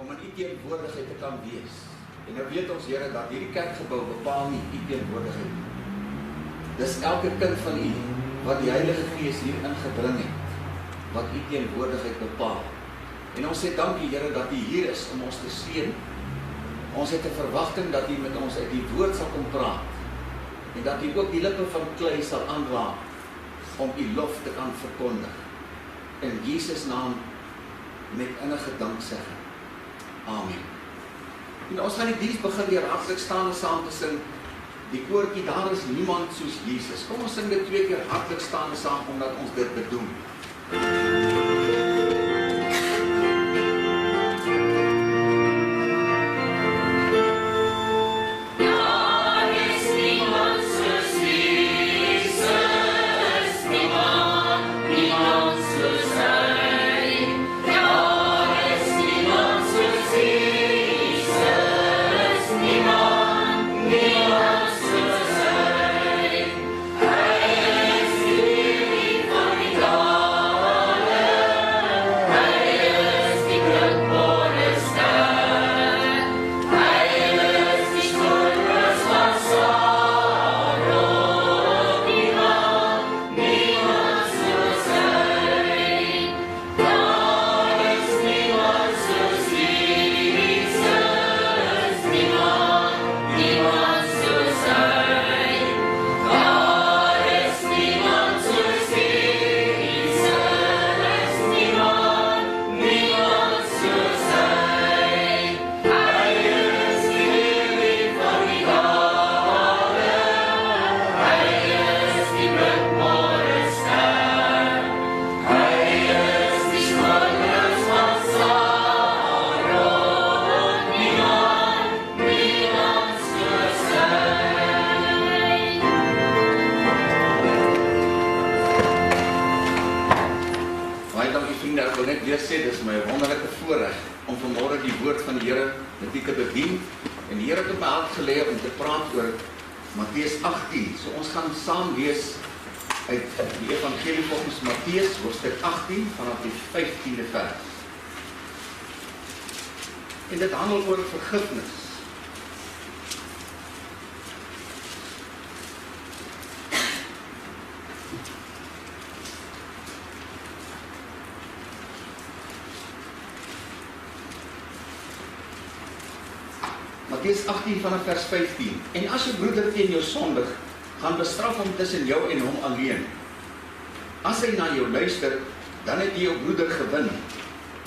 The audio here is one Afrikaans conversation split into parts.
om in u teenwoordigheid te kan wees. En nou weet ons, Here, dat hierdie kerkgebou bepaal nie u teenwoordigheid nie. Dis elke kind van u, wat die Heilige Gees hier ingebring het, wat u teenwoordigheid bepaal. En ons sê dankie, Here, dat u hier is om ons te seën. Ons het 'n verwagting dat u met ons uit die woord sal kom praat. En dat u ook die lippe van klei sal aanraak om u lof te kan verkondig. In Jesus naam met innige danksegging. Amen. En ons gaan die diens begin deur hartlik staan en saam te sing die koortjie, daar is niemand soos Jesus. Kom ons sing dit 2 keer hartlik staan en saam, omdat ons dit bedoel. Vanaf die 15de vers. En dit handel oor vergifnis. Matteus 18 vanaf vers 15. En as jou broeder teen jou sondig, gaan bestraf hom tussen jou en hom alleen. As hy na jou luister, dan het jy jou broeder gewin.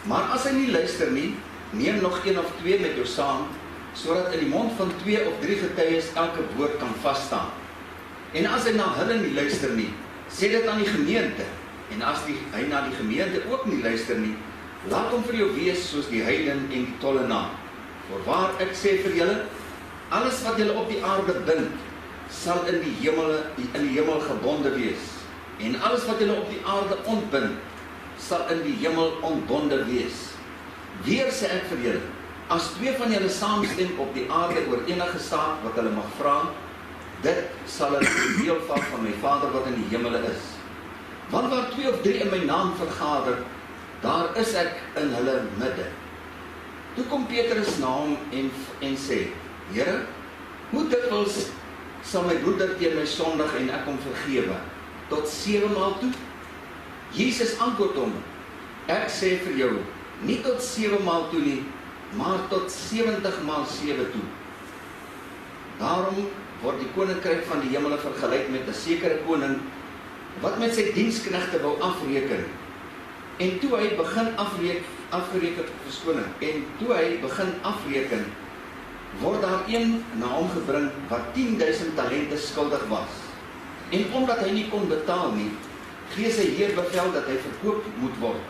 Maar as hy nie luister nie, neem nog 1 of 2 met jou saam, sodat in die mond van 2 of 3 getuies elke woord kan vasstaan. En as hy na hulle nie luister nie, sê dit aan die gemeente. En as hy na die gemeente ook nie luister nie, laat hom vir jou wees soos die heiden en die tollenaar. Voorwaar ek sê vir julle, alles wat julle op die aarde bind, sal in die hemel gebonde wees. En alles wat julle op die aarde ontbind, sal in die hemel ontbonde wees. Weer sê ek vir julle, as 2 van julle saamstem op die aarde oor enige saak wat hulle mag vra, dit sal hulle die deel van my Vader wat in die hemele is. Want waar 2 of 3 in my naam vergader, daar is ek in hulle midde. Toe kom Petrus na hom en sê, Here, hoe dikwels sal my broeder teen my sondig en ek hom vergewe? Tot 7 maal toe? Jesus antwoord hom, ek sê vir jou, nie tot 7 maal toe nie, maar tot 70 maal 7 toe. Daarom word die koninkryk van die hemele vergelyk met 'n sekere koning, wat met sy diensknegte wou afreken. En toe hy begin afreken, word daar een na hom gebring, wat 10.000 talente skuldig was. En omdat hy nie kon betaal nie, gee sy heer bevel dat hy verkoop moet word,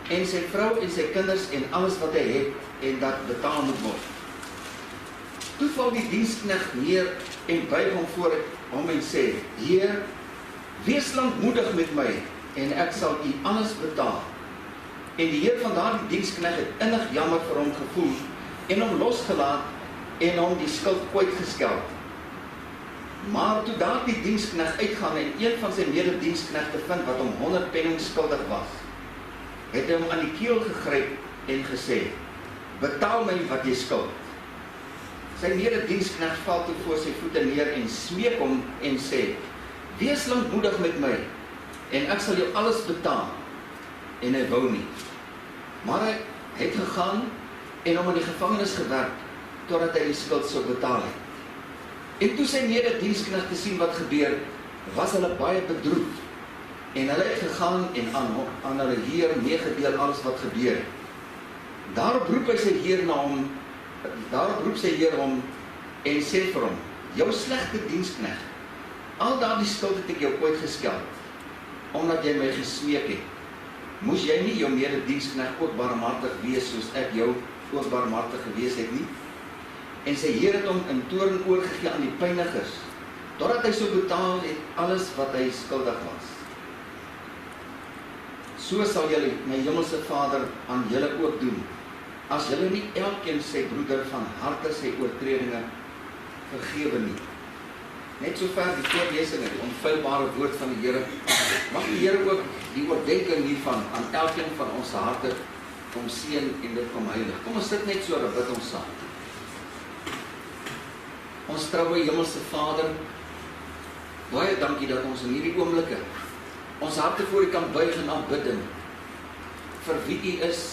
en sy vrou en sy kinders en alles wat hy het, en dat betaal moet word. Toe val die diensknegt neer en buig hom voor hom en sê, Heer, wees lankmoedig met my, en ek sal u alles betaal. En die heer van daardie diensknegt het innig jammer vir hom gevoel, en hom losgelaat, en hom die skuld kwytgeskeld. Maar toe daardie diensknegt uitgaan en een van sy medediensknegte vind wat hom 100 penning skuldig was, het hy hom aan die keel gegryp en gesê, betaal my wat jy skuld. Sy medediensknegt val toe voor sy voete neer en smeek hom en sê, wees lankmoedig met my, en ek sal jou alles betaal. En hy wou nie. Maar hy het gegaan en hom in die gevangenis gewerk, totdat hy die skuld sou betaal het. En toe sy medediensknegte sien wat gebeur, was hulle baie bedroef. En hulle het gegaan en aan hulle heer meegedeel alles wat gebeur het. Daarop roep sy heer hom en sê vir hom, jou slegte diensknegt, al daardie skuld het ek jou ooit geskeld, omdat jy my gesmeek het. Moes jy nie jou medediensknegt ook barmhartig wees, soos ek jou ook barmhartig gewees het nie? En sy heer het hom in toorn oorgegee aan die pynigers, totdat hy sou betaal het alles wat hy skuldig was. So sal julle, my hemelse Vader, aan julle ook doen, as julle nie elkeen sy broeder van harte sy oortredinge vergewe nie. Net sover die voorlesing, die onfeilbare woord van die Here. Mag die Here ook die oordeenking hiervan aan elkeen van ons harte kom seën en dit kom heilig. Kom ons sit net so en bid ons saam. Ons troue hemelse Vader, baie dankie dat ons in hierdie oomblikke ons harte voor U kan buig in aanbidding vir wie U is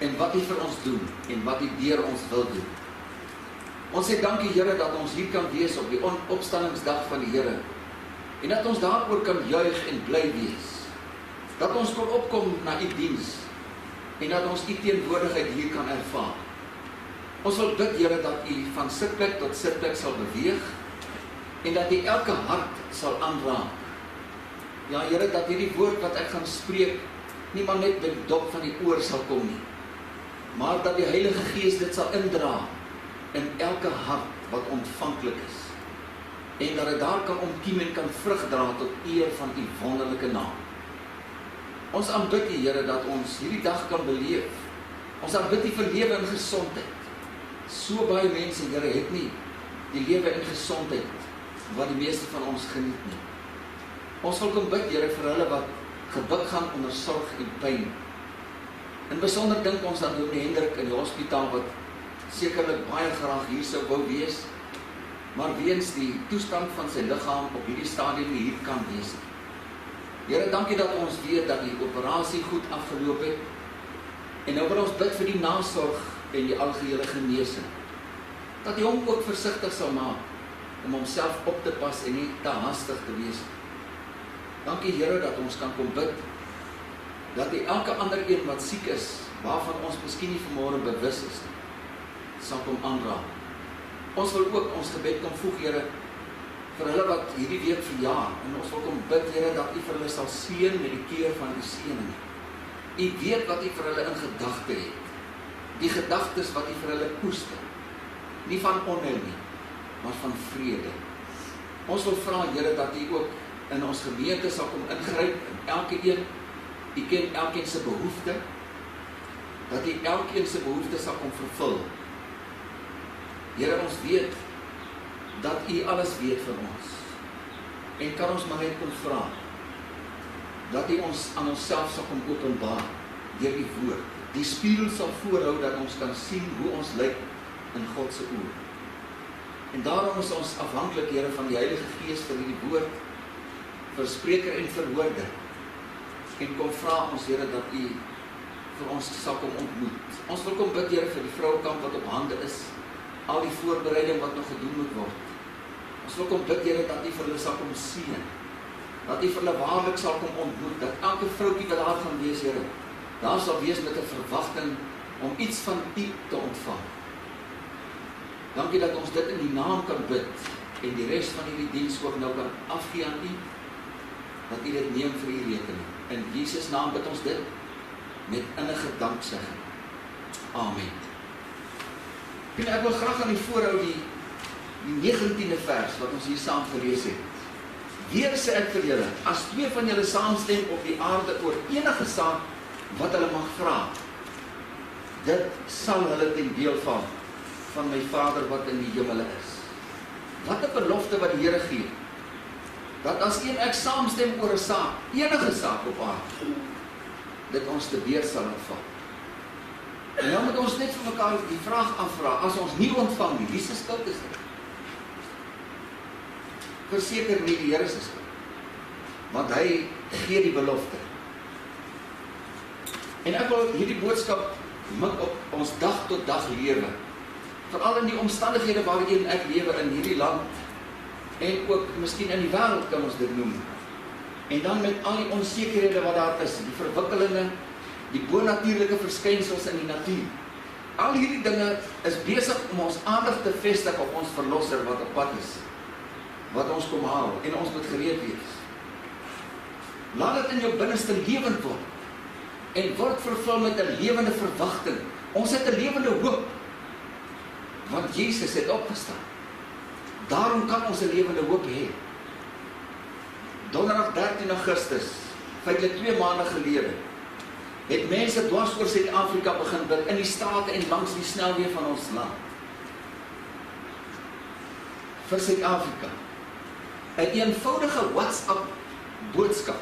en wat U vir ons doen en wat U deur ons wil doen. Ons sê dankie Here dat ons hier kan wees op die opstandingsdag van die Here en dat ons daaroor kan juig en bly wees. Dat ons kon opkom na U diens en dat ons U teenwoordigheid hier kan ervaar. Ons wil bid Here dat U van sitplek tot sitplek sal beweeg en dat U elke hart sal aanraak. Ja Here, dat hierdie woord wat ek gaan spreek nie maar net by die dop van die oor sal kom nie, maar dat die Heilige Gees dit sal indra in elke hart wat ontvanklik is en dat dit daar kan omkiem en kan vrug dra tot eer van U wonderlike naam. Ons aanbid U Here dat ons hierdie dag kan beleef. Ons aanbid U vir lewe en gesondheid. So baie mense Here het nie die lewe en gesondheid wat die meeste van ons geniet nie. Ons wil kom bid Here vir hulle wat gebuk gaan onder sorg en pyn. In besonder dink ons aan Dominee Hendrik in die hospitaal wat sekerlik baie graag hier sou wou wees, maar weens die toestand van sy liggaam op hierdie stadium nie hier kan wees. Here, dankie dat ons weet dat die operasie goed afgeloop het en nou wil ons bid vir die nasorg en die algehele genesing. Dat hy hom ook versigtig sal maak om homself op te pas en nie te haastig te wees. Dankie Here dat ons kan kom bid, dat die elke ander een wat siek is, waarvan ons miskien nie vanmôre bewus is, sal kom aanraak. Ons wil ook ons gebed kom voeg, Here, vir hulle wat hierdie week verjaar, en ons wil kom bid, Here, dat U vir hulle sal seën met die keur van die seëning. U weet wat U vir hulle in gedagte het, die gedagtes wat U vir hulle koester, nie van onheil nie, maar van vrede. Ons wil vra, Here, dat U ook in ons gemeente sal kom ingryp, en elke een, U ken elkeen se behoefte, dat U elkeen se behoefte sal kom vervul. Here, ons weet, dat U alles weet van ons, en kan ons maar net kom vra, dat U ons aan onsself sal kom openbaar, deur die woord, die spieël sal voorhou, dat ons kan sien hoe ons lyk in God se oë. En daarom is ons afhanklik, Here, van die Heilige Gees vir die woord, vir spreker en verhoorder. En kom vra ons, Here, dat U vir ons sal kom ontmoet. Ons wil kom bid, Here, vir die vroukamp wat op hande is, al die voorbereiding wat nog gedoen moet word. Ons wil kom bid, Here, dat U vir hulle sal kom seën, dat U vir hulle waarlik sal kom ontmoet, dat elke vroukie wat daar gaan wees, Here, daar sal wees met 'n verwagting om iets van U te ontvang. Dankie dat ons dit in die naam kan bid en die res van hierdie diens ook nou kan afgee aan U, dat U dit neem vir U rekening. In Jesus naam bid ons dit met innige danksegging. Amen. En ek wil graag aan U voorhou die 19de vers wat ons hier saam gelees het. Weer sê ek vir julle, as twee van julle saamstem op die aarde oor enige saak wat hulle mag vra, dit sal hulle ten deel val van my Vader wat in die hemele is. Wat 'n belofte wat die Here gee, dat as een ek saamstem oor 'n saak, enige saak op aarde, dit ons te beurt sal ontvang. En nou moet ons net vir mekaar die vraag afvra, as ons nie ontvang nie, wie se skuld is dit? Verseker nie die Here se skuld, want hy gee die belofte. En ek wil hierdie boodskap mik op ons dag tot dag lewe, veral in die omstandighede waarin ek lewe in hierdie land, en ook miskien in die wêreld kan ons dit noem. En dan met al die onsekerhede wat daar is, die verwikkelinge, die bonatuurlike verskynsels in die natuur. Al hierdie dinge is besig om ons aandag te vestig op ons verlosser wat op pad is, wat ons kom haal, en ons moet gereed wees. Laat dit in jou binneste lewend word, en word vervul met 'n lewende verwagting. Ons het 'n lewende hoop, want Jesus het opgestaan. Daarom kan ons 'n lewende hoop hê. Donderdag 13 Augustus, feitlik 2 maande gelede, het mense dwars oor Suid-Afrika begin bid, in die strate en langs die snelweë van ons land. Vir Suid-Afrika. 'n eenvoudige WhatsApp boodskap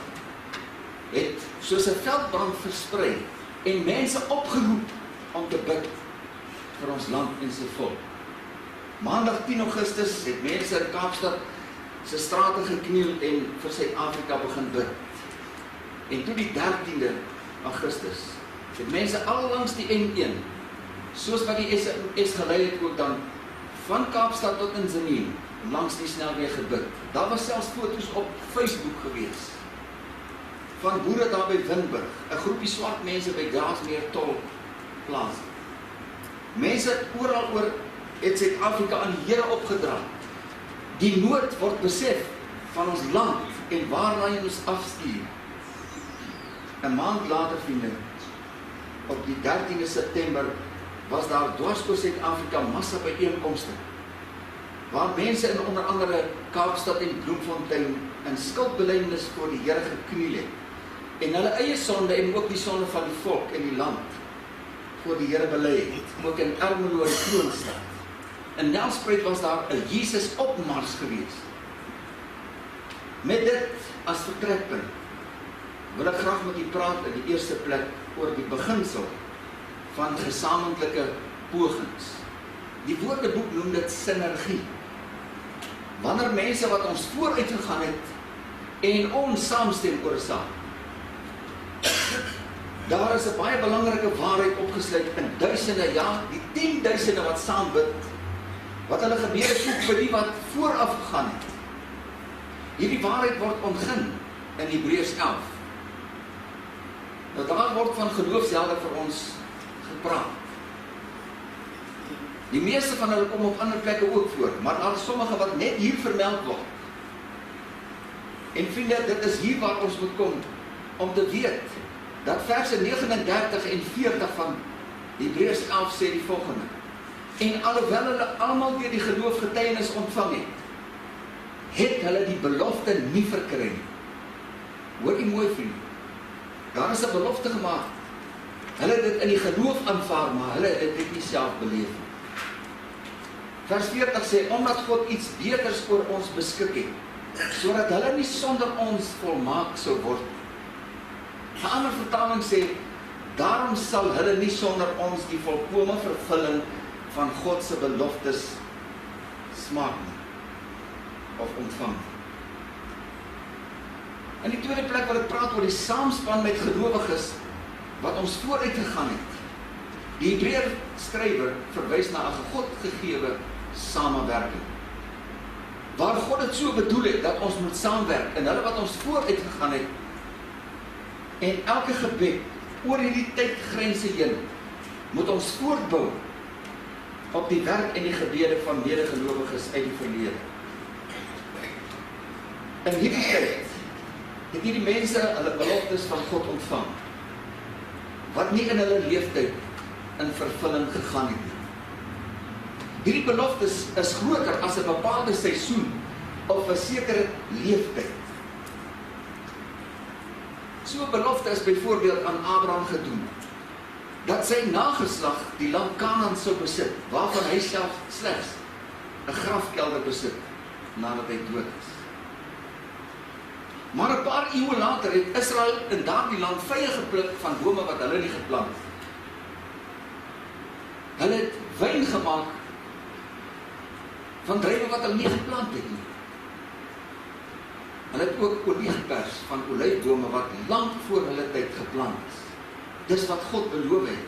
het soos 'n veldbrand versprei en mense opgeroep om te bid vir ons land en sy volk. Maandag 10 Augustus het mense in Kaapstad se strate gekniel en vir Suid-Afrika begin bid. En toe die 13de Augustus het mense al langs die N1, soos wat die SMS gelei het ook dan, van Kaapstad tot in Zeneen, langs die snelweg gebid. Daar was selfs foto's op Facebook gewees, van boere daar by Winburg, 'n groepie swart mense by Grasmere Tol plaas. Mense oral oor het Suid-Afrika aan die Here opgedra. Die nood word besef van ons land en waarna hy ons afstuur. 'n maand later, vriende, op die 13de September, was daar dwars oor Suid-Afrika massa byeenkomste, waar mense in onder andere Kaapstad en Bloemfontein in skuldbelydenis voor die Here gekniel het, en hulle eie sonde en ook die sonde van die volk in die land voor die Here bely het, ook in Ermelo en Kroonstad. In Nelspruit was daar 'n Jesus opmars gewees. Met dit as vertrekpunt wil ek graag met u praat in die eerste plek oor die beginsel van gesamentlike pogings. Die Woordeboek noem dit sinergie. Wanneer mense wat ons vooruit gegaan het en ons saamstem oor 'n saak. Daar is 'n baie belangrike waarheid opgesluit in duisende, ja, die 10.000e wat saam bid, wat hulle gebede soek vir die wat vooraf gegaan het. Hierdie waarheid word ontgin in Hebreërs 11. Nou daar word van geloofshelde vir ons gepraat. Die meeste van hulle kom op ander plekke ook voor, maar daar is sommige wat net hier vermeld word. En vriende, dit is hier waar ons moet kom, om te weet, dat verse 39 en 40 van Hebreërs 11 sê die volgende: en alhoewel hulle almal deur die geloof getuienis ontvang het hulle die belofte nie verkry nie. Hoor jy mooi, vriend, daar is 'n belofte gemaak. Hulle het dit in die geloof aanvaar, maar hulle het dit nie self beleef nie. Vers 40 sê, omdat God iets beters oor ons beskik het, sodat hulle nie sonder ons volmaak sou word. 'n ander vertaling sê, daarom sal hulle nie sonder ons die volkome vervulling van God se beloftes smaak nie, of ontvang. In die tweede plek wil ek praat oor die saamspan met gelowiges wat ons vooruit gegaan het. Die Hebreër skrywer verwys na 'n God gegewe samewerking, waar God het so bedoel het dat ons moet saamwerk, en hulle wat ons vooruit gegaan het, en elke gebed oor hierdie tydgrense heen moet ons voortbou op die werk en die gebede van medegelowiges uit die verlede. In hierdie tyd het hierdie mense hulle beloftes van God ontvang, wat nie in hulle leeftyd in vervulling gegaan het nie. Hierdie beloftes is groter as 'n bepaalde seisoen of 'n sekere leeftyd. So 'n belofte is byvoorbeeld aan Abraham gedoen, dat sy nageslag die land Kanaan sou besit, waarvan hy self slegs 'n grafkelder besit, nadat hy dood is. Maar 'n paar eeue later het Israel in daardie land vye gepluk van bome wat hulle nie geplant het. Hulle het wyn gemaak van druiwe wat hulle nie geplant het nie. Hulle het ook olie gepers van olyfbome wat lank voor hulle tyd geplant is. Dis wat God beloof het.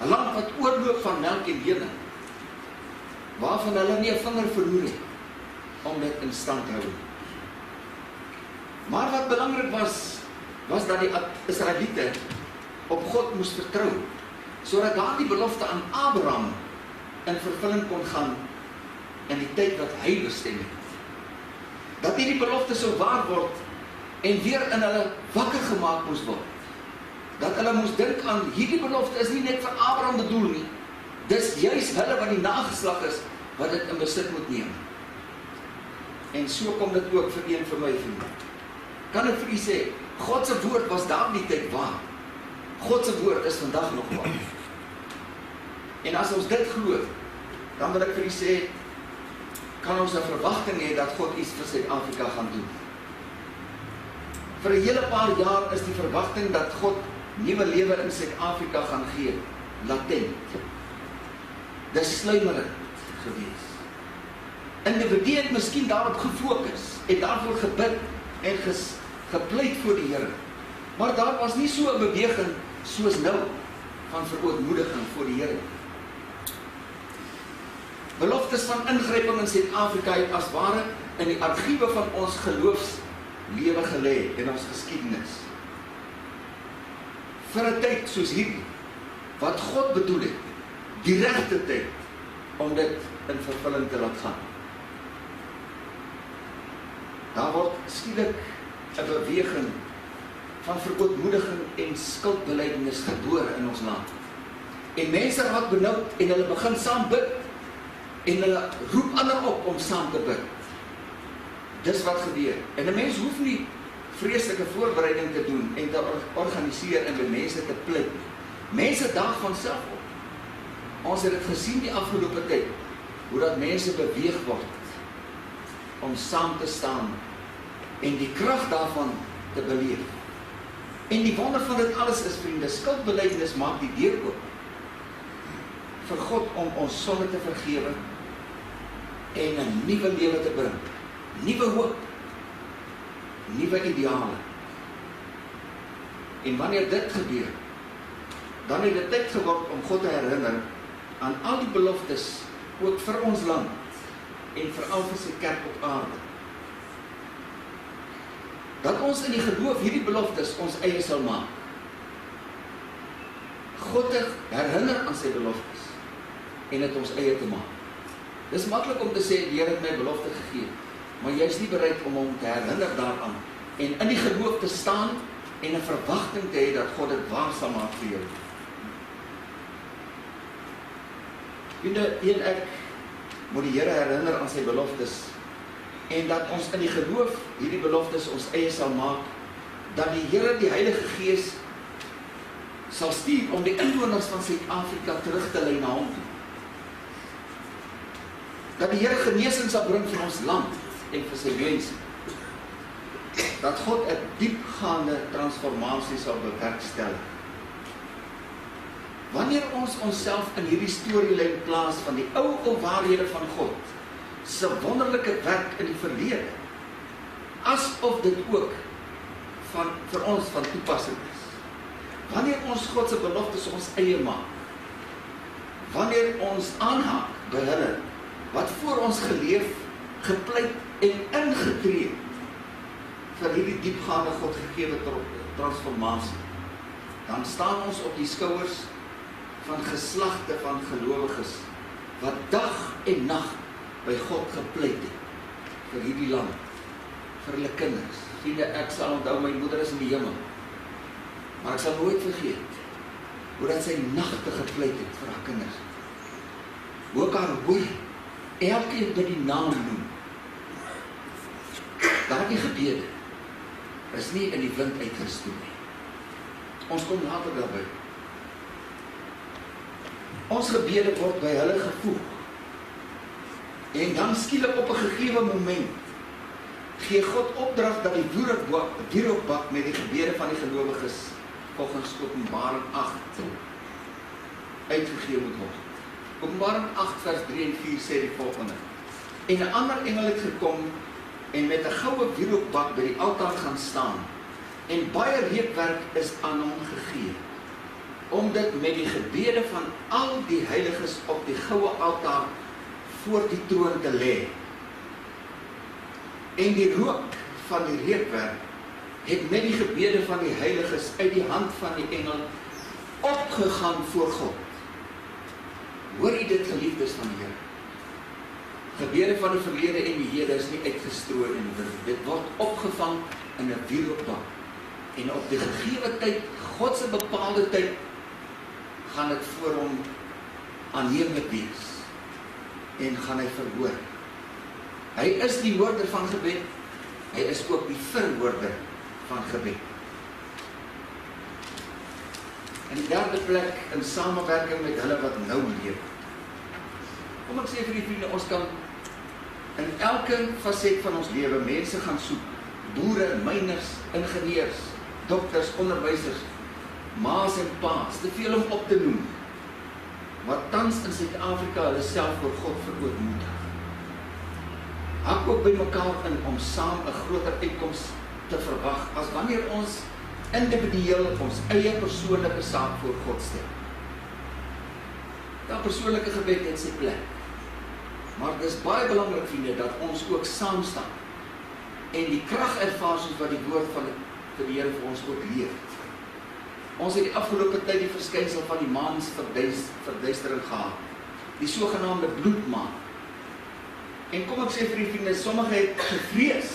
'n Land wat oorloop van melk en honing, waarvan hulle nie 'n vinger verroer het om dit in stand te hou. Maar wat belangrik was dat die Israeliete op God moes vertrou, sodat daardie belofte aan Abraham in vervulling kon gaan in die tyd wat hy bestem het. Dat hierdie belofte sou waar word en weer in hulle wakker gemaak moes word. Dat hulle moes dink aan hierdie belofte is nie net vir Abraham bedoel nie. Dis juis hulle wat die nageslag is wat dit in besit moet neem. En so kom dit ook vir een vir my vriende. Kan ek vir u sê, God se woord was daardie tyd waar. God se woord is vandag nog waar. En as ons dit glo, dan wil ek vir u sê, kan ons 'n verwagting hê dat God iets vir Suid-Afrika gaan doen. Vir 'n hele paar jaar is die verwagting dat God nuwe lewe in Suid-Afrika gaan gee, latent. Dis sluimerend gewees. Individue het miskien daarop gefokus en daarvoor gebid en gepleit voor die Here. Maar daar was nie so 'n beweging soos nou van verootmoediging voor die Here. Beloftes van ingryping in Suid-Afrika het as ware in die argiewe van ons geloofslewe gelê in ons geskiedenis. Vir 'n tyd soos hierdie, wat God bedoel het, die regte tyd om dit in vervulling te laat gaan. Daar word skielik 'n beweging van verootmoediging en skuldbelydenis gebore in ons land. En mense raak benoud en hulle begin saam bid en hulle roep ander op om saam te bid. Dis wat gebeur. En 'n mens hoef nie vreeslike voorbereiding te doen en te organiseer en by mense te pleit. Mense daag van self op. Ons het dit gesien die afgelope tyd, hoe dat mense beweeg word om saam te staan en die krag daarvan te beleef. En die wonder van dit alles is, vriende, skuldbelydenis maak die deur oop vir God om ons sonde te vergewe en 'n nuwe lewe te bring. Nuwe hoop, nuwe ideale. En wanneer dit gebeur, dan het dit tyd geword om God te herinner aan al die beloftes, ook vir ons land en veral vir sy kerk op aarde. Dat ons in die geloof hierdie beloftes ons eie sal maak. God te herinner aan sy beloftes en dit ons eie te maak. Dis maklik om te sê, die Here het my belofte gegee, maar jy is nie bereid om hom te herinner daaraan en in die geloof te staan en 'n verwagting te hê dat God dit waar sal maak vir jou. En ek moet die Here herinner aan sy beloftes en dat ons in die geloof hierdie beloftes ons eie sal maak, dat die Here die Heilige Gees sal stuur om die inwoners van Suid-Afrika terug te lei na hom toe. Dat die Here genesing sal bring vir ons land en vir sy mense. Dat God 'n diepgaande transformasie sal bewerkstellig. Wanneer ons onsself in hierdie storielyn plaas van die ou waarhede van God, se wonderlike werk in die verlede, asof dit ook vir ons van toepassing is. Wanneer ons God se beloftes ons eie maak, wanneer ons aanhaak by hulle, wat voor ons geleef, gepleit en ingetree vir hierdie diepgaande God gegewe transformasie, dan staan ons op die skouers van geslagte van gelowiges wat dag en nag by God gepleit het vir hierdie land, vir hulle kinders. Vriende, ek sal onthou, my moeder is in die hemel, maar ek sal nooit vergeet hoe dat sy nagte gepleit het vir haar kinders. Hoe ek haar hoor, elkeen by die naam noem. Daardie gebede is nie in die wind uitgestoot nie. Ons kom later daarby. Ons gebede word by hulle gevoeg. En dan skielik op 'n gegeewe moment gee God opdrag dat die wierookbak met die gebede van die gelowiges volgens Openbaring 8 uitgegee moet word. Openbaring 8 vers 3 en 4 sê die volgende: En 'n ander engel het gekom en met 'n goue wierookbak by die altaar gaan staan, en baie reukwerk is aan hom gegee, om dit met die gebede van al die heiliges op die goue altaar voor die troon te lê. En die rook van die reukwerk het met die gebede van die heiliges uit die hand van die engel opgegaan voor God. Hoor u dit, geliefdes van die Here? Gebede van die verlede en die hede is nie uitgestrooi in die wind. Dit word opgevang in 'n wierookbak. En op die gegewe tyd, God se bepaalde tyd, gaan dit voor hom aanneemlik wees. En gaan hy verhoor. Hy is die hoorder van gebed. Hy is ook die verhoorder van gebed. En die derde plek, in samewerking met hulle wat nou leef. Kom ek sê vir die vriende, ons kan in elke facet van ons lewe mense gaan soek. Boere, myners, ingenieurs, dokters, onderwysers, ma's en pa's, te veel om op te noem. Maar tans in Suid-Afrika hulle self voor God verootmoedig. Hak ook by mekaar in om saam 'n groter uitkoms te verwag, as wanneer ons individueel ons eie persoonlike saak voor God stel. Dat persoonlike gebed het sy plek. Maar dit is baie belangrik, vriende, dat ons ook saam staan en die krag ervaar soos wat die woord van die Here vir ons ook leer. Ons het die afgelope tyd die verskynsel van die maansverduistering gehad, die sogenaamde bloedmaan. En kom ek sê vir die vriende, sommige het gevrees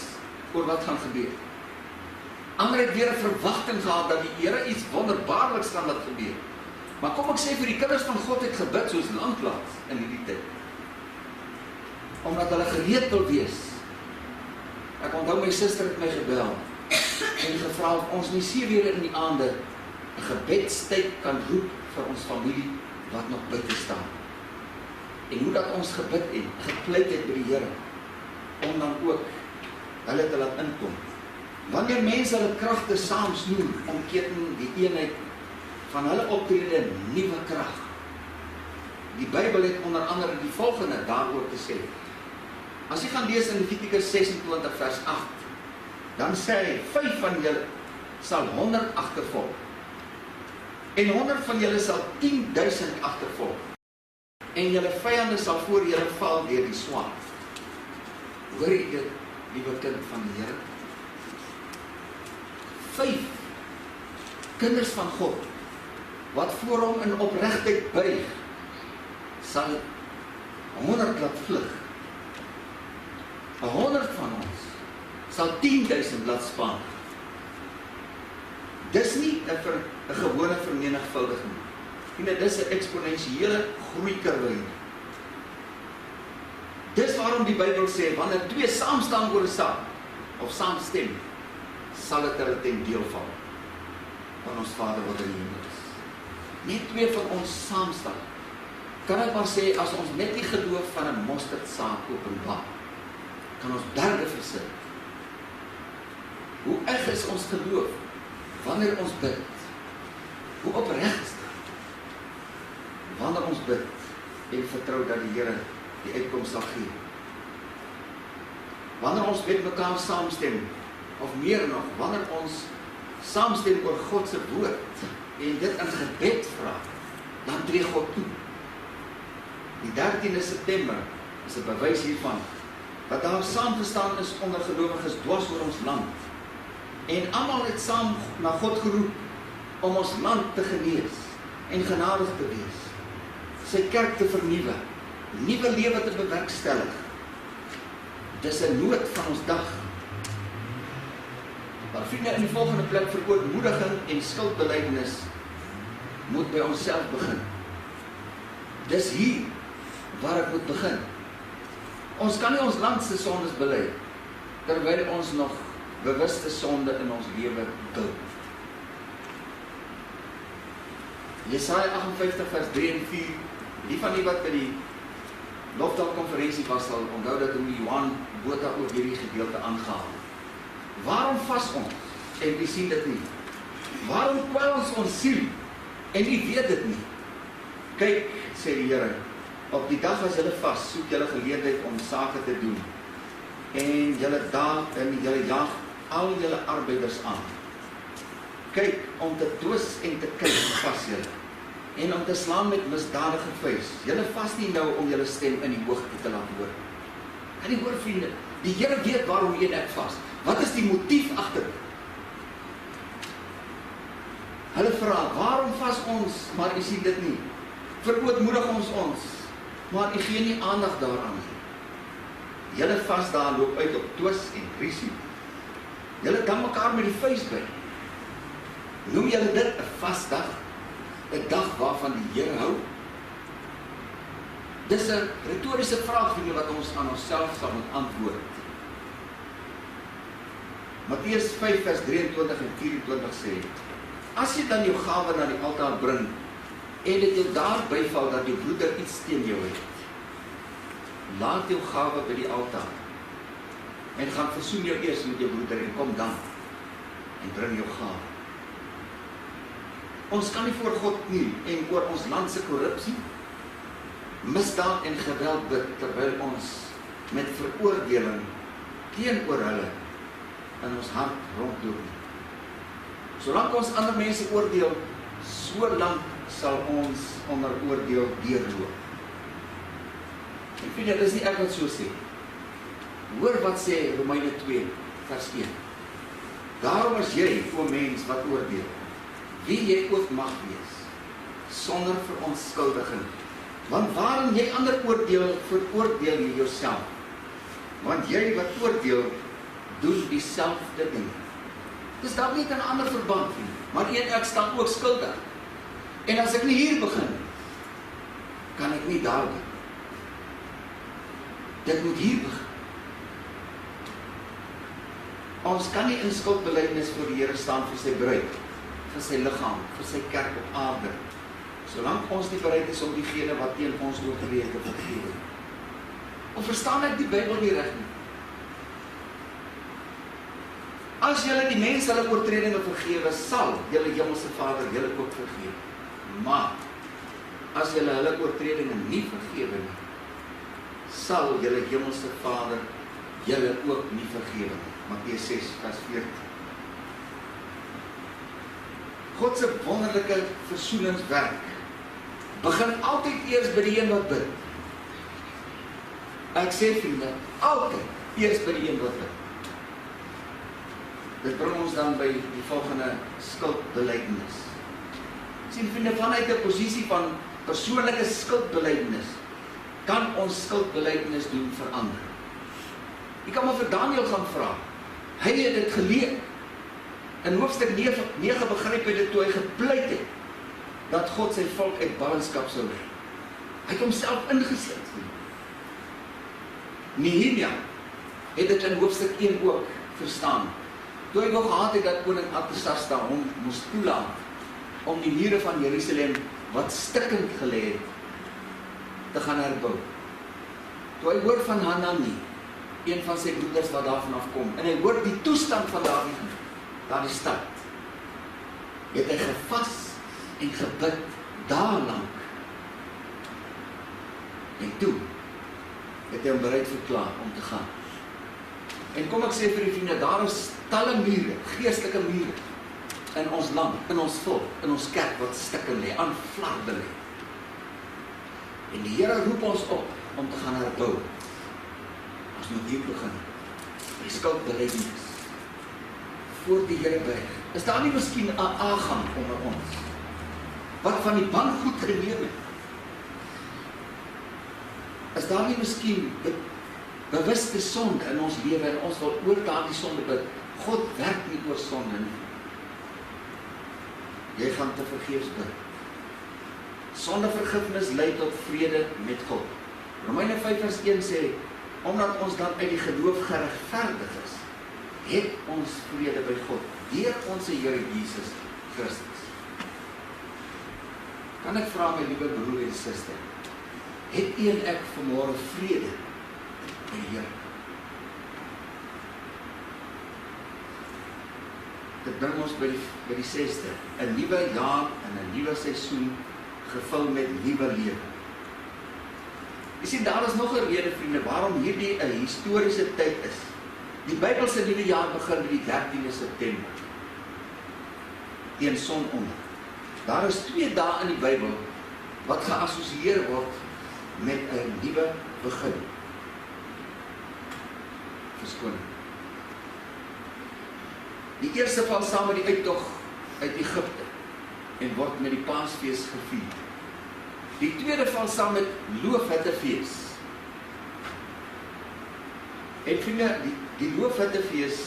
oor wat gaan gebeur. Ander het weer 'n verwagting gehad dat die Here iets wonderbaarliks gaan laat gebeur. Maar kom ek sê vir die kinders van God het gebid soos lanklaas in hierdie tyd. Omdat hulle gereed wil wees. Ek onthou my suster het my gebel en gevra of ons nie 7 in die aande 'n gebedstyd kan roep vir ons familie wat nog buite staan. En hoe dat ons gebid en gepleit het by die Here om dan ook hulle te laat inkom. Wanneer mense hulle kragte saam snoer, omketen die eenheid van hulle optrede nuwe krag. Die Bybel het onder andere die volgende daaroor te sê. As jy gaan lees in Levitikus 26 vers 8, dan sê hy, 5 van julle sal 100 agtervolg. En 100 van julle sal 10.000 agtervolg. En julle vyande sal voor julle val deur die swaard. Hoor jy dit, liewe kind van die Here? 5 kinders van God, wat voor hom in opregtheid buig, sal 100 laat vlug. 100 van ons sal 10.000 laat spaan. Dis nie 'n gewone vermenigvuldiging. Dis 'n eksponensiële groeikurwe. Dis waarom die Bybel sê, wanneer 2 saam staan oor 'n saak, of saamstem, sal dit hulle ten deel val. Van ons Vader wat in die hemel is. Net 2 van ons saam staan. Kan ek maar sê, as ons net die geloof van 'n mosterdsaad openbaar, kan ons berge versit. Hoe erg is ons geloof wanneer ons bid? Hoe opreg is dit? Wanneer ons bid en vertrou dat die Here die uitkoms sal gee. Wanneer ons met mekaar saamstem, of meer nog, wanneer ons saamstem oor God se woord en dit in gebed vra, dan tree God toe. Die 13de September is 'n bewys hiervan, dat daar saamgestaan is onder gelowiges dwars oor ons land. En almal het saam na God geroep om ons land te genees en genadig te wees, sy kerk te vernuwe, nuwe lewe te bewerkstellig. Dis 'n nood van ons dag. Maar vriende, in die volgende plek vir ootmoediging en skuldbelydenis moet by onsself begin. Dis hier waar ek moet begin. Ons kan nie ons land se sondes bely terwyl ons nog bewuste sonde in ons lewe duld. Jesaja 58 vers 3 en 4, die van die wat by die Lofdal-konferensie was, sal onthou dat hoe Johan Botha oor hierdie gedeelte aangehaal. Waarom vas ons en u sien dit nie? Waarom kwel ons siel en u weet dit nie? Kyk, sê die Here, op die dag as julle vas, soek julle geleentheid om sake te doen. En julle jaag al julle arbeiders aan. Kyk, om te twis en te kyk, vas julle. En om te slaan met misdadige vuis. Julle vas nie nou om julle stem in die hoogte te laat hoor. Kan jy hoor, vriende? Die Here weet waarom jy en ek vas. Wat is die motief agter? Hulle vra, waarom vas ons, maar u sien dit nie? Verootmoedig ons, maar u gee nie aandag daaraan nie. Julle vas daar loop uit op twis en rusie. Julle dan mekaar met die vuis by. Noem julle dit 'n vasdag? 'n dag waarvan die Here hou? Dis 'n retoriese vraag, vriende, wat ons aan onsself sal moet antwoord. Matteus 5 vers 23 en 24 sê, as jy dan jou gawe na die altaar bring, en dit jou daar byval dat jou broeder iets teen jou het, laat jou gawe by die altaar, en gaan versoen jou eers met jou broeder, en kom dan, en bring jou gawe. Ons kan nie voor God nie, en oor ons land se korrupsie, misdaad en geweld bid, terwyl ons met veroordeling teenoor hulle in ons hart rondloop nie. Solank ons ander mense oordeel, so lank sal ons onder oordeel deurloop. En vriende, dis nie ek wat so sê. Hoor wat sê Romeine 2 vers 1. Daarom is jy, o mens, wat oordeel, wie jy ook mag wees, sonder verontskuldiging. Want waarin jy ander oordeel, veroordeel jy jouself. Want jy wat oordeel, doen dieselfde ding. Dis dalk nie 'n ander verband nie, maar ek staan ook skuldig. En as ek nie hier begin, kan ek nie daar begin. Dit moet hier begin. Ons kan nie in skuldbelydenis voor die Here staan vir sy bruid, vir sy liggaam, vir sy kerk op aarde, solank ons nie bereid is om diegene wat teen ons oortree te vergewe. Of verstaan ek die Bybel nie reg nie? As julle die mense hulle oortredinge vergewe, sal julle hemelse Vader julle ook vergewe. Maar as julle hulle oortredinge nie vergewe nie, sal julle hemelse Vader julle ook nie vergewe nie. Matteus 6 vers 14. God se wonderlike versoeningswerk begin altyd eers by die een wat bid. Ek sê vriende, altyd eers by die een wat bid. Dit bring ons dan by die volgende skuldbelydenis. Sien vriende, vanuit 'n posisie van persoonlike skuldbelydenis kan ons skuldbelydenis doen verander. Jy kan maar vir Daniël gaan vra. Hy het dit geleer. In hoofstuk 9 begryp hy dit toe hy gepleit het dat God sy volk uit ballingskap sou lei. Hy het homself ingesit. Nehemia het dit in hoofstuk 1 ook verstaan. Toe hy nog gehad het dat koning Artasasta hom moes toelaat om die mure van Jerusalem wat stikkend gelê het te gaan herbou. Toe hy hoor van Hanani, een van sy broeders wat daarvan afkom, en hy hoor die toestand van daardie stad, het hy gevas en gebid daarlang. En toe het hy hom bereid verklaar om te gaan. En kom ek sê vir die vriende, daar is talle mure, geestelike mure, in ons land, in ons volk, in ons kerk wat stikken lê, aan flarde lê. En die Here roep ons op om te gaan herbou. Ons moet hier begin. Die skuldbelydenis voor die Here buig. Is daar nie miskien 'n Agam onder ons wat van die bank goed geleef het? Is daar nie miskien bewuste sonde in ons lewe en ons wil oor daardie sonde bid? God werk nie oor sonde nie. Jy gaan te vergeefs bid. Sondevergifnis lei tot vrede met God. Romeine 5 vers 1 sê, omdat ons dan uit die geloof geregverdig is, het ons vrede by God, deur ons Here Jesus Christus. Kan ek vra my liewe broer en suster, het u en ek vanmôre vrede by die Here? Dit bring ons by die 6de, 'n nuwe jaar en 'n nuwe seisoen gevul met nuwe lewe. Jy sien, daar is nog 'n rede, vriende, waarom hierdie 'n historiese tyd is. Die Bybelse nuwe jaar begin met die 13de September. Teen sononder. Daar is 2 dae in die Bybel wat geassosieer word met 'n nuwe begin. Verskoning. Die eerste val saam met die uittog uit Egipte en word met die Paasfees gevier. Die tweede val saam met Loofhuttefees. En vriende, die Loofhuttefees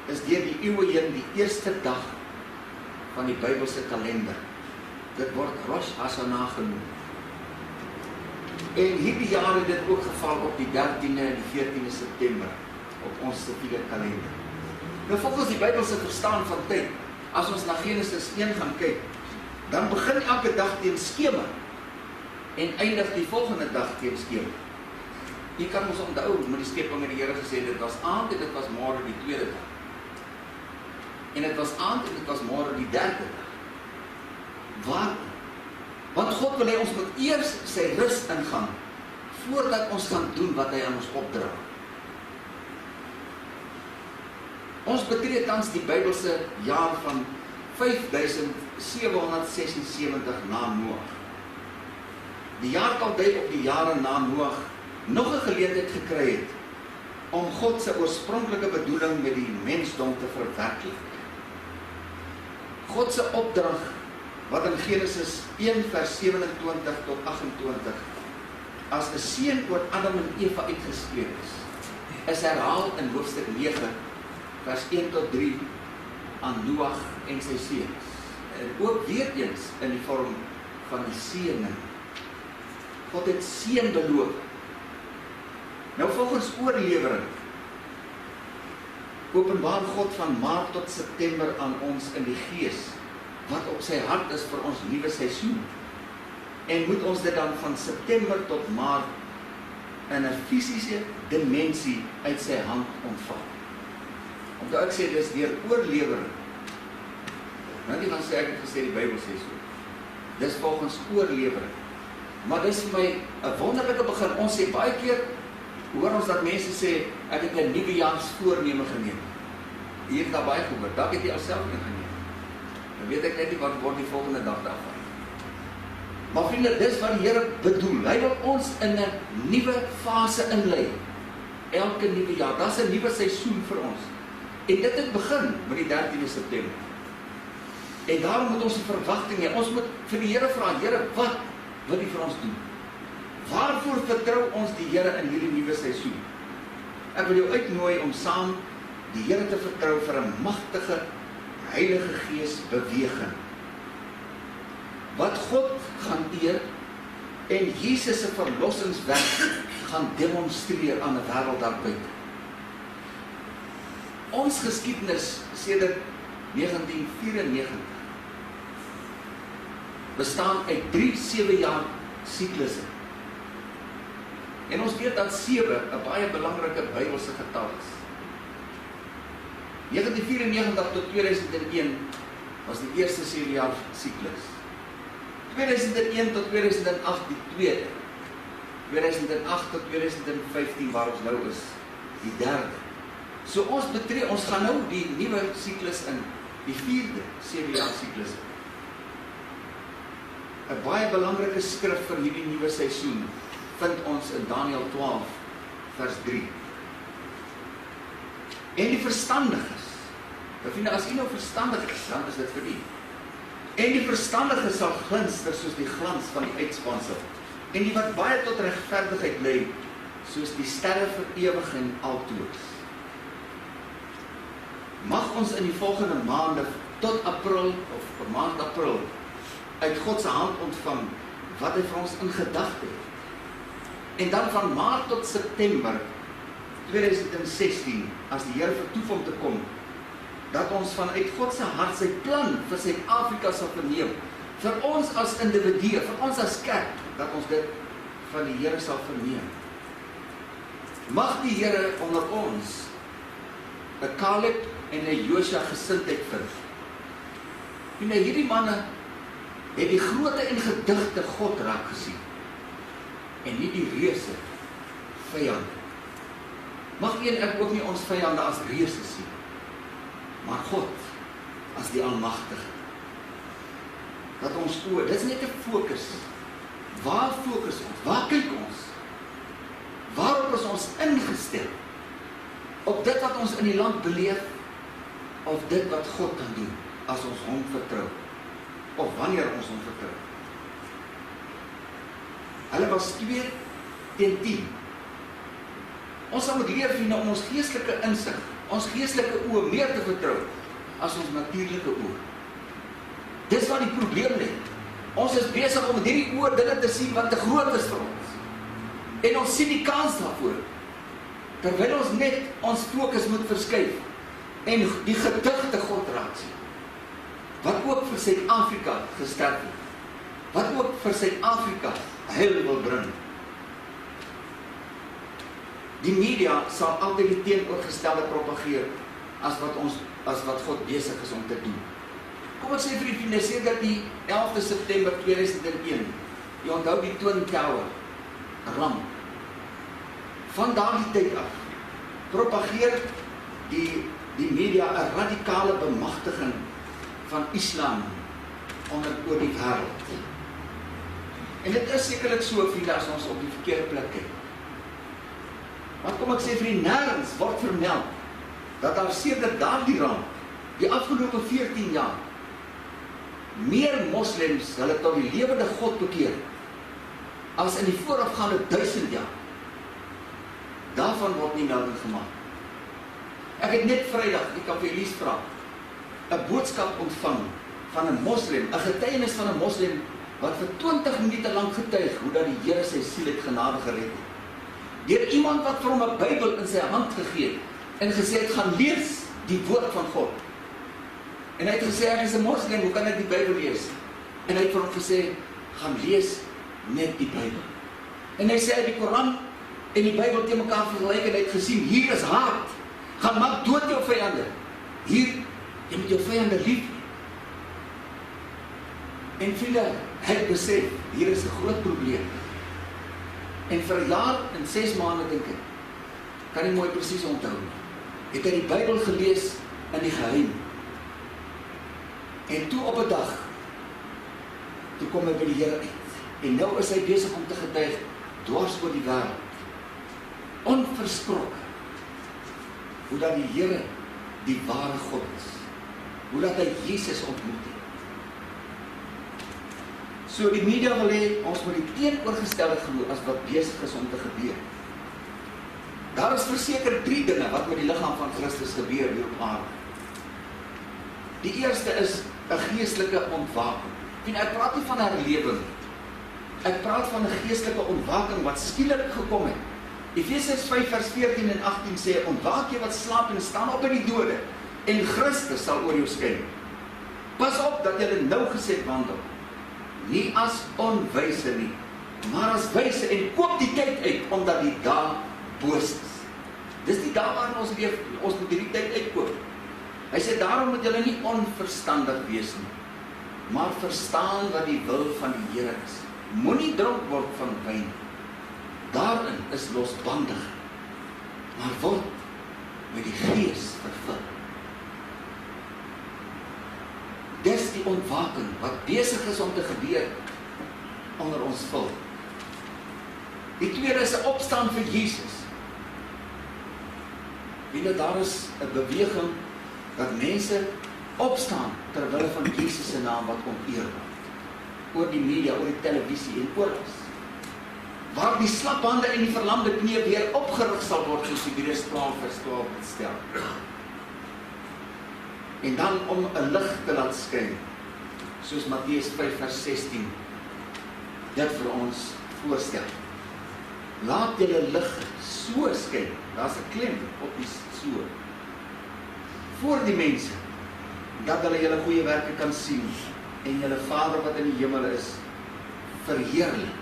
is deur die eeue heen die eerste dag van die Bybelse kalender. Dit word Rosh Hashanah genoem. En hierdie jaar het dit ook geval op die 13de en die 14de September op ons siviele kalender. Nou volgens die Bybelse verstaan van tyd, as ons na Genesis 1 gaan kyk, dan begin elke dag teen skemer en eindig die volgende dag teen skemer. Jy kan ons onthou met die skeping en die Here gesê, dit was aand en dit was môre die tweede dag. En dit was aand en dit was môre die derde dag. Waarom? Want God wil hê ons moet eers sy rus ingaan, voordat ons gaan doen wat hy aan ons opdra. Ons betree tans die Bybelse jaar van 5776 na Noag. Die jaartal dui op die jare na Noag nog 'n geleentheid gekry het om God se oorspronklike bedoeling met die mensdom te verwerklik. God se opdrag wat in Genesis 1 vers 27 tot 28 as 'n seën oor Adam en Eva uitgespreek is herhaal in hoofstuk 9 vers 1 tot 3 aan Noag en sy seuns. En ook weer eens in die vorm van die seëning. God het seën beloof. Nou volgens oorlewering openbaar God van Maart tot September aan ons in die gees wat op sy hart is vir ons nuwe seisoen. En moet ons dit dan van September tot Maart in 'n fisiese dimensie uit sy hand ontvang. Omdat ek sê dis deur oorlewering. Nou nie gaan sê ek het gesê die Bybel sê so. Dis volgens oorlewering. Maar dis vir my 'n wonderlike begin. Ons sê baie keer hoor ons dat mense sê ek het 'n nuwejaarsvoorneme geneem. Hier het daar baie gehoor. Dalk het jy alself geneem. Dan weet ek net nie wat word die volgende dag daarvan. Maar vriende, dis wat die Here bedoel. Hy wil ons in 'n nuwe fase inlei. Elke nuwe jaar, daar's 'n nuwe seisoen vir ons. En dit het begin met die 13de September. En daarom moet ons 'n verwagting hê. Ons moet vir die Here vra, Here, wat wil U vir ons doen? Waarvoor vertrou ons die Here in hierdie nuwe seisoen? Ek wil jou uitnooi om saam die Here te vertrou vir 'n magtige Heilige Gees beweging. Wat God gaan eer en Jesus se verlossingswerk gaan demonstreer aan 'n wêreld daar buite. Ons geskiedenis sedert 1994 bestaan uit 3 7-jaar siklusse. En ons weet dat 7 'n baie belangrike Bybelse getal is. 1994 tot 2001 was die eerste 7-jaar siklus. 2001 tot 2008 die tweede. 2008 tot 2015 waar ons nou is, die derde. So ons gaan nou die nuwe siklus in, die 4de 7-jaar siklus. 'n Baie belangrike skrif vir hierdie nuwe seisoen vind ons in Daniël 12 vers 3. En die verstandiges, as jy nou verstandig is, dan is dit vir u. En die verstandiges sal glinster soos die glans van die uitspansel, en die wat baie tot regverdigheid lei, soos die sterre vir ewig en altoos. Mag ons in die volgende maande tot April, of maand April, uit God se hand ontvang, wat hy vir ons in gedagte het. En dan van Maart tot September 2016, as die Here vertoef om te kom, dat ons vanuit God se hart sy plan vir Suid-Afrika sal verneem, vir ons as individue, vir ons as kerk, dat ons dit van die Here sal verneem. Mag die Here onder ons 'n Caleb en 'n Josua gesindheid vind. En hierdie manne het die grootte en gedigte God raak gesien, en nie die reuse vyande. Mag ek ook nie ons vyande as reuse sien, maar God as die Almagtige. Dat ons oor, dit is net 'n fokus. Waar fokus ons? Waar kyk ons? Waarop is ons ingestel? Op dit wat ons in die land beleef, of dit wat God kan doen, as ons hom vertrou, of wanneer ons hom vertrou. Hulle was 2-10. Ons sal moet leer, vriende, om ons geestelike insig, ons geestelike oë meer te vertrou, as ons natuurlike oë. Dis wat die probleem lê. Ons is besig om met hierdie oë dinge te sien wat te groot is vir ons. En ons sien die kans daarvoor. Terwyl ons net ons fokus moet verskuif en die gedigte God raak sien. Wat ook vir Suid-Afrika gesterf het. Wat ook vir Suid-Afrika heil wil bring. Die media sal altyd die teenoorgestelde propageer as wat God besig is om te doen. Kom ek sê vir die vriende, sê dat die 11de September 2001, jy onthou die Twin Tower ramp. Van daardie tyd af propageer die media 'n radikale bemagtiging van Islam oor die wêreld. En dit is sekerlik so, vriende, as ons op die verkeerde plek kyk. Want kom ek sê vir die nêrens word vermeld dat daar sedert daardie ramp, die afgelope 14 jaar, meer moslems hulle tot die lewende God bekeer as in die voorafgaande 1000 jaar. Daarvan word nie melding gemaak. Ek het net Vrydag, ek kan vir Elise vra, 'n boodskap ontvang van 'n moslem, 'n getuienis van 'n moslem wat vir 20 minute lank getuig hoe dat die Here sy siel het genade gered het. Deur iemand wat vir hom 'n Bybel in sy hand gegee het en gesê het, gaan lees die woord van God. En hy het gesê, ek is 'n moslim, hoe kan ek die Bybel lees? En hy het vir hom gesê, gaan lees net die Bybel. En hy sê, die Koran en die Bybel teen mekaar vergelyk en hy het gesien, hier is haat. Gaan maak dood jou vyande. Hier, jy moet jou vyande lief. En vriende, hy het besef, hier is 'n groot probleem. En vir 'n jaar en 6 maande dink ek, kan nie mooi presies onthou nie, het hy die Bybel gelees in die geheim. En toe op 'n dag, toe kom hy by die Here uit. En nou is hy besig om te getuig dwars oor die wêreld. Onverskrokke. Hoe dat die Here die ware God is. Hoe dat hy Jesus ontmoet het. So die media wil hê, ons moet die teenoorgestelde glo as wat besig is om te gebeur. Daar is verseker 3 dinge wat met die liggaam van Christus gebeur hier op aarde. Die eerste is 'n geestelike ontwaking. Ek praat nie van herlewing. Ek praat van 'n geestelike ontwaking wat skielik gekom het. Efesiërs 5 vers 14 en 18 sê, ontwaak jy wat slaap en staan op uit die dode, en Christus sal oor jou skyn. Pas op dat jy nougeset wandel, nie as onwyse nie, maar as wyse, en koop die tyd uit, omdat die dae boos is. Dis die dae waarin ons leef, ons moet die tyd uitkoop. Hy sê, daarom moet julle nie onverstandig wees nie, maar verstaan wat die wil van die Here is. Moenie dronk word van wyn. Daarin is losbandig, maar word met die Gees vervul. Dis die ontwaking wat besig is om te gebeur onder ons volk. Die tweede is 'n opstaan vir Jesus. Wanneer daar is 'n beweging dat mense opstaan ter wille van Jesus se naam wat onteer word. Oor die media, oor die televisie en oral. Waar die slaphande en die verlamde knie weer opgerig sal word, soos Hebreërs 12 vers 12 stel. En dan om 'n lig te laat skyn, soos Matteus 5 vers 16 dit vir ons voorstel. Laat julle lig so skyn, daar's 'n klem op die so, voor die mense, dat hulle julle goeie werke kan sien, en julle Vader wat in die hemel is, verheerlik.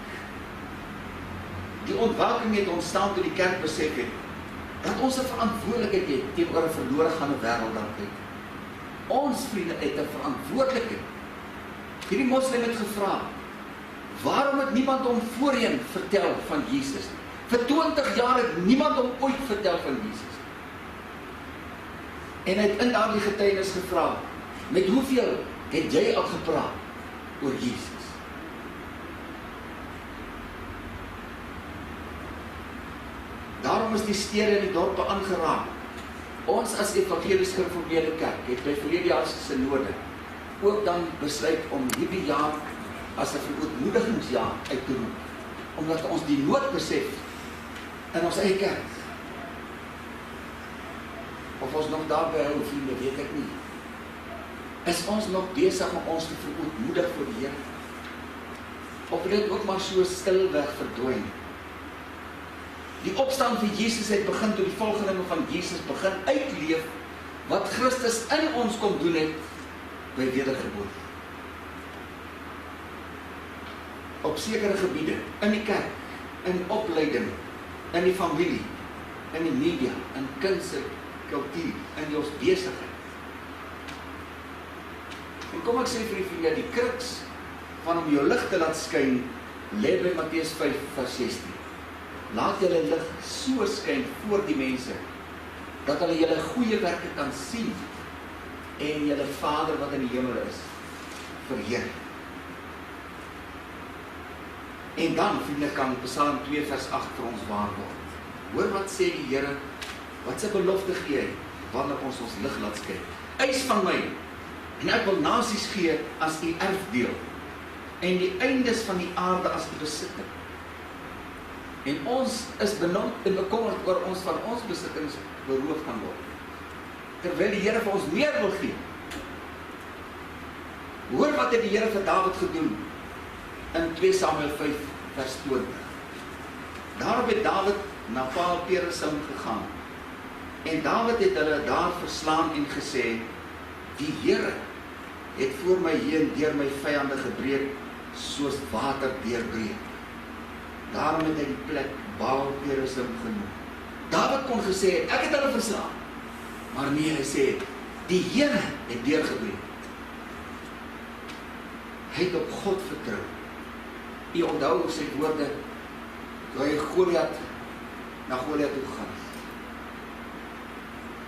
Die ontwaking het ontstaan toe die kerk besef het, dat ons 'n verantwoordelikheid het teenoor 'n verlore gaande wêreld dan kyk. Ons vriende het 'n verantwoordelikheid Hierdie moslim het gevra, waarom het niemand hom voorheen vertel van Jesus? Vir 20 jaar het niemand hom ooit vertel van Jesus. En hy het in daardie getuienis gevra, met hoeveel het jy al gepraat oor Jesus? Daarom is die stede en die dorpe aangeraak. Ons as Evangelies Gereformeerde Kerk het by verlede jaar se synode ook dan besluit om hierdie jaar as 'n verootmoedigingsjaar uit te roep, omdat ons die nood besef in ons eie kerk. Of ons nog daarby hou, vriende, weet ek nie. Is ons nog besig om ons te verootmoedig vir die Here? Of wil dit ook maar so stilweg verdwyn? Die opstaan van Jesus het begin toe die volgelinge van Jesus begin uitleef wat Christus in ons kom doen het by wedergeboorte. Op sekere gebiede, in die kerk, in opleiding, in die familie, in die media, in kuns en kultuur, in ons besigheid. En kom ek sê vir die vriende, die kruks van om jou lig te laat skyn, lê by Matteus 5 vers 16. Laat julle lig so skyn voor die mense, dat hulle julle goeie werke kan sien, en julle Vader wat in die hemel is, verheer. En dan, vriende, kan Psalm 2 vers 8 vir ons waar word. Hoor wat sê die Here, wat sy belofte gee hy, wanneer ons lig laat skyn. Eis van my, en ek wil nasies gee as u erfdeel, en die eindes van die aarde as u besitting. En ons is benoud en bekommerd oor ons van ons besittings beroof kan word. Terwyl die Here vir ons meer wil gee. Hoor wat het die Here vir Dawid gedoen in 2 Samuel 5 vers 20. Daarop het Dawid na Baal Peresim gegaan. En Dawid het hulle daar verslaan en gesê, die Here het voor my heen deur my vyande gebreek, soos water deurbreek. Daarom het hy die plek Baal Peresim genoem. Dawid kon gesê het, ek het hulle verslaan. Maar nee, hy sê, die Here het deurgebreek. Hy het op God vertrou. U onthou sy woorde, toe hy Goliat na Goliat toe gegaan.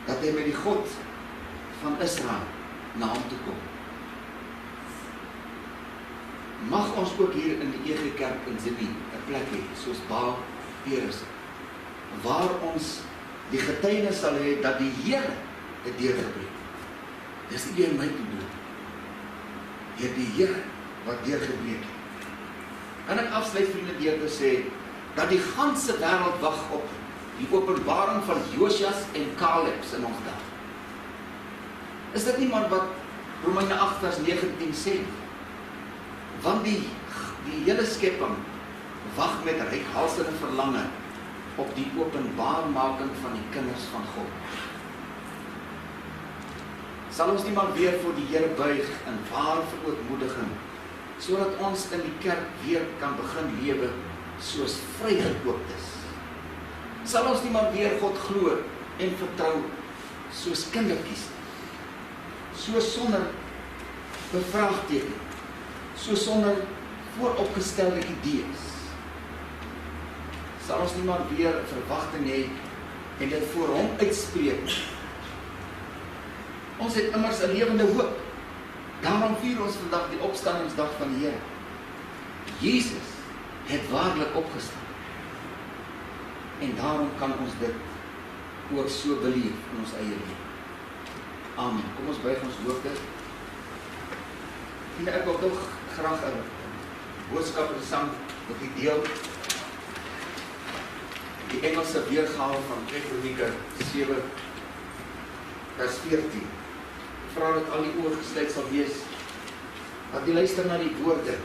Dat hy met die God van Israel na hom toe kom. Mag ons ook hier in die EG Kerk in Zimmy 'n plek hê, soos Baal Peresim, waar ons die getuienis sal hê dat die Here het deurgebreek. Dis nie deur my te doen. Deur die Here wat deurgebreek het. En ek afsluit, vriende, deur te sê dat die ganse wêreld wag op die openbaring van Josias en Caleb in ons dag. Is dit nie maar wat Romeine 8 vers 19 sê? Want die hele skepping wag met reikhalsende verlange op die openbaarmaking van die kinders van God. Sal ons nie maar weer voor die Here buig in ware verootmoediging, sodat ons in die kerk weer kan begin lewe soos vrygekooptes. Sal ons nie maar weer God glo en vertrou soos kindertjies, so sonder bevraagteken, so sonder vooropgestelde idees. Sal ons nie maar weer verwagting hê en dit voor hom uitspreek. Ons het immers 'n lewende hoop. Daarom vier ons vandag die opstandingsdag van die Here. Jesus het waarlik opgestaan. En daarom kan ons dit ook so beleef in ons eie lewe. Amen. Kom ons buig ons hoofde. En ek wil tog graag 'n boodskap in sang met u deel. Die Engelse weergawe van Kronieke 7 vers 14. Vra dat al die oë gesluit sal wees, dat jy luister na die woorde.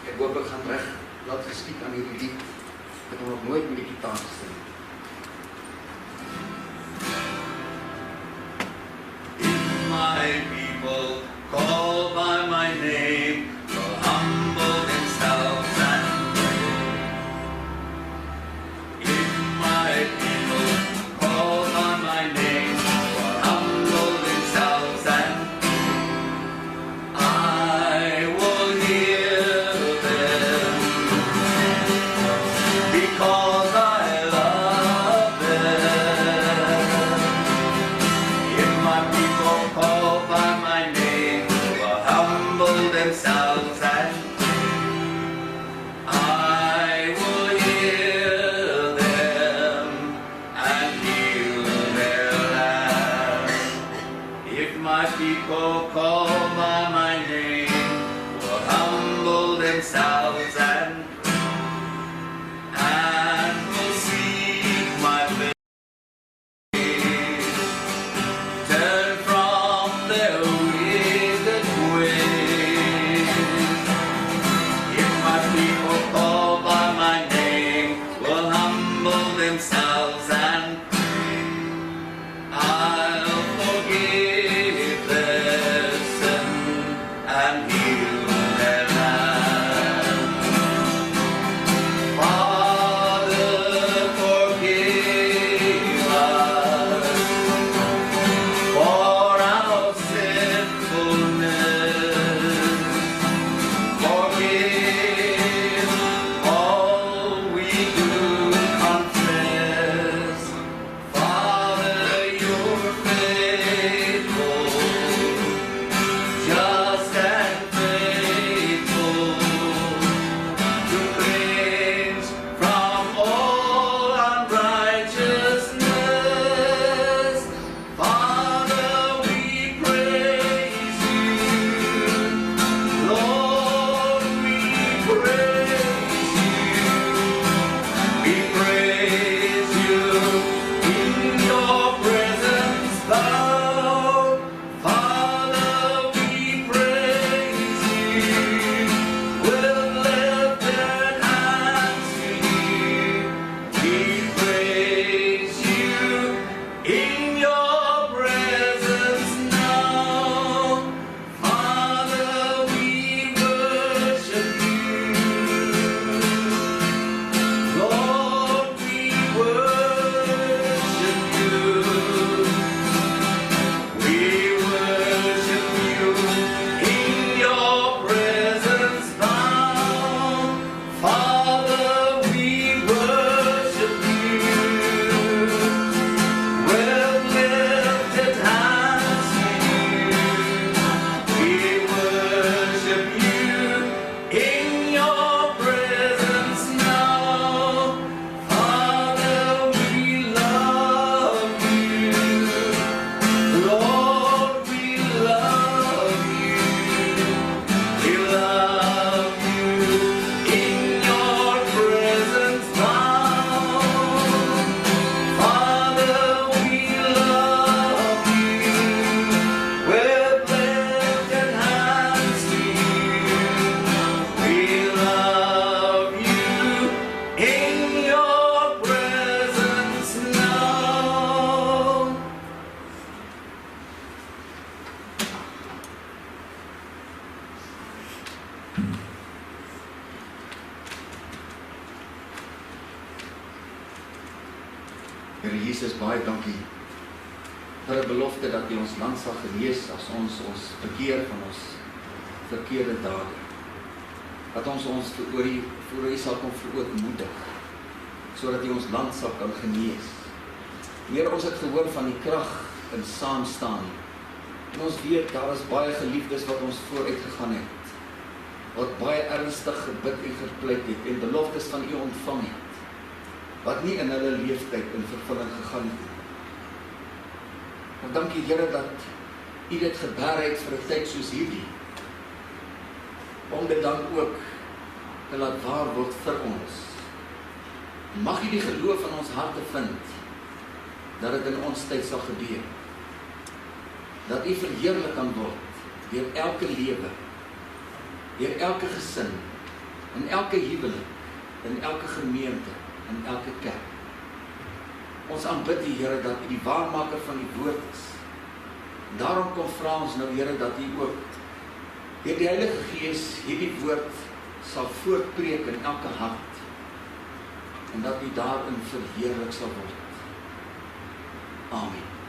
Ek hoop ek gaan reg laat geskied aan hierdie lied. Ek het nog nooit met die gitaar gesing. If my people call by my name, will humble themselves and pray. If my people call by my name, will humble themselves and pray, I will and I will hear them and heal their land. If my people call by my name, will humble themselves and will seek my face. Turn from their wicked ways. If my people call by my name, will humble themselves and I'll forgive their sin and heal their land. Father, forgive us for our sinfulness. Forgive all we do confess. Father, you're faithful, just and faithful to cleanse from all unrighteousness. Father, we praise you. Lord, we praise you. We praise you in your presence, Lord. Father, we praise you. With lifted hands to you, we praise you in your presence now. Father, we worship you. Lord, we worship you. We worship you in your presence now. Father, we worship you. With lifted hands to you, we worship you in your presence now. Father, we love you. Lord, we love you. We love you in your presence now. Father, we love you. With lifted hands to you, we love you in your presence now. Here Jesus, baie dankie vir 'n belofte dat U ons land sal genees as ons bekeer van ons verkeerde dade. Dat ons voor U sal kom verootmoedig, sodat U ons land sal kan genees. Here, ons het gehoor van die krag in saam staan. En ons weet daar is baie geliefdes wat ons vooruit gegaan het, wat baie ernstig gebid en gepleit het en beloftes van U ontvang het, wat nie in hulle leeftyd in vervulling gegaan het. Maar dankie Here dat U dit gebaar het vir 'n tyd soos hierdie, om dit dan ook te laat waar word vir ons. Mag U die geloof in ons harte vind, dat dit in ons tyd sal gebeur. Dat U verheerlik kan word, deur elke lewe, deur elke gesin, in elke huwelik, in elke gemeente, in elke kerk. Ons aanbid U, Here, dat U die waarmaker van die woord is. Daarom kom vra ons nou, Here, dat U ook deur die Heilige Gees hierdie woord sal voortpreek in elke hart en dat U daarin verheerlik sal word. Amen.